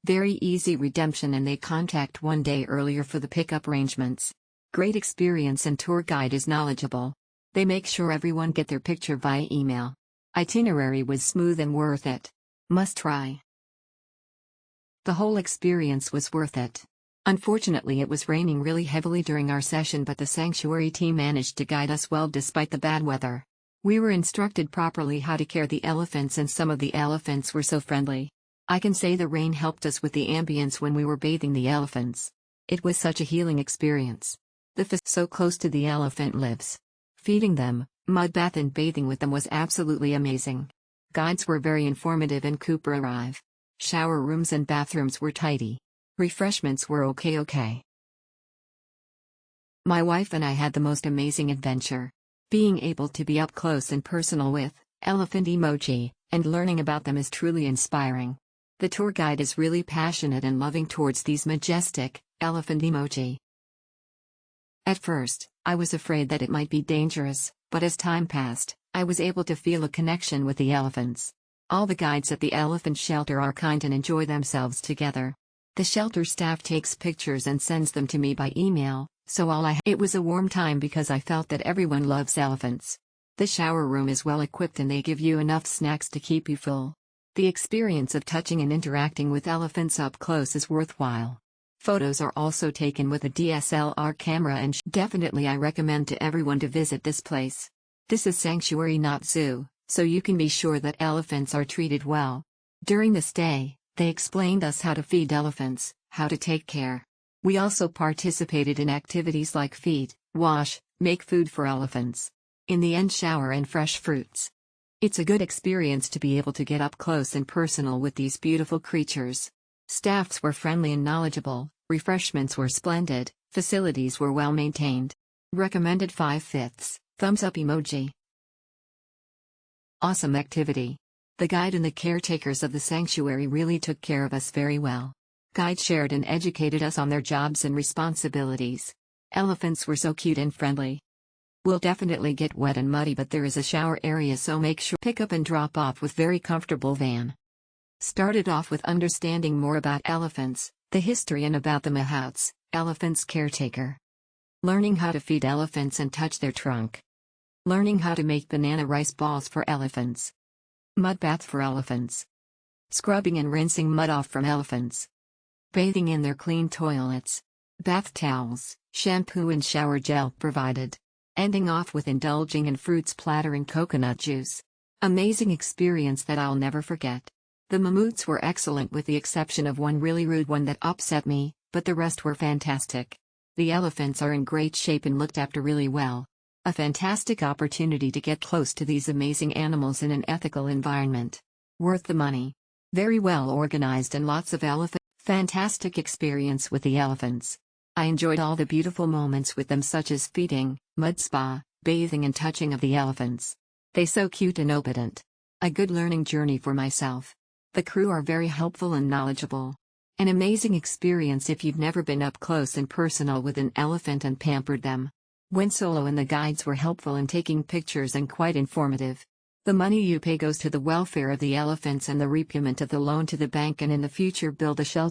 Very easy redemption and they contact 1 day earlier for the pickup arrangements. Great experience and tour guide is knowledgeable. They make sure everyone get their picture via email. Itinerary was smooth and worth it. Must try. The whole experience was worth it. Unfortunately, it was raining really heavily during our session, but the sanctuary team managed to guide us well despite the bad weather. We were instructed properly how to care the elephants, and some of the elephants were so friendly. I can say the rain helped us with the ambience when we were bathing the elephants. It was such a healing experience. So close to the elephant lives. Feeding them, mud bath and bathing with them was absolutely amazing. Guides were very informative and Cooper arrive. Shower rooms and bathrooms were tidy. Refreshments were okay. My wife and I had the most amazing adventure. Being able to be up close and personal with elephant emoji and learning about them is truly inspiring. The tour guide is really passionate and loving towards these majestic elephant emoji. At first, I was afraid that it might be dangerous, but as time passed, I was able to feel a connection with the elephants. All the guides at the elephant shelter are kind and enjoy themselves together. The shelter staff takes pictures and sends them to me by email, so it was a warm time because I felt that everyone loves elephants. The shower room is well equipped and they give you enough snacks to keep you full. The experience of touching and interacting with elephants up close is worthwhile. Photos are also taken with a DSLR camera and definitely I recommend to everyone to visit this place. This is sanctuary, not zoo, so you can be sure that elephants are treated well. During the stay, they explained us how to feed elephants, how to take care. We also participated in activities like feed, wash, make food for elephants. In the end, shower and fresh fruits. It's a good experience to be able to get up close and personal with these beautiful creatures. Staffs were friendly and knowledgeable, refreshments were splendid, facilities were well maintained. Recommended 5/5 thumbs up emoji. Awesome activity. The guide and the caretakers of the sanctuary really took care of us very well. Guide shared and educated us on their jobs and responsibilities. Elephants were so cute and friendly. We'll definitely get wet and muddy, but there is a shower area, so make sure pick up and drop off with very comfortable van. Started off with understanding more about elephants, the history and about the mahouts, elephants caretaker. Learning how to feed elephants and touch their trunk. Learning how to make banana rice balls for elephants. Mud bath for elephants. Scrubbing and rinsing mud off from elephants. Bathing in their clean toilets. Bath towels, shampoo and shower gel provided. Ending off with indulging in fruits platter and coconut juice. Amazing experience that I'll never forget. The mammoths were excellent with the exception of one really rude one that upset me, but the rest were fantastic. The elephants are in great shape and looked after really well. A fantastic opportunity to get close to these amazing animals in an ethical environment. Worth the money. Very well organized and lots of elephant. Fantastic experience with the elephants. I enjoyed all the beautiful moments with them, such as feeding, mud spa, bathing and touching of the elephants. They so cute and obedient. A good learning journey for myself. The crew are very helpful and knowledgeable. An amazing experience if you've never been up close and personal with an elephant and pampered them. Went solo and the guides were helpful in taking pictures and quite informative. The money you pay goes to the welfare of the elephants and the repayment of the loan to the bank, and in the future build a shelter.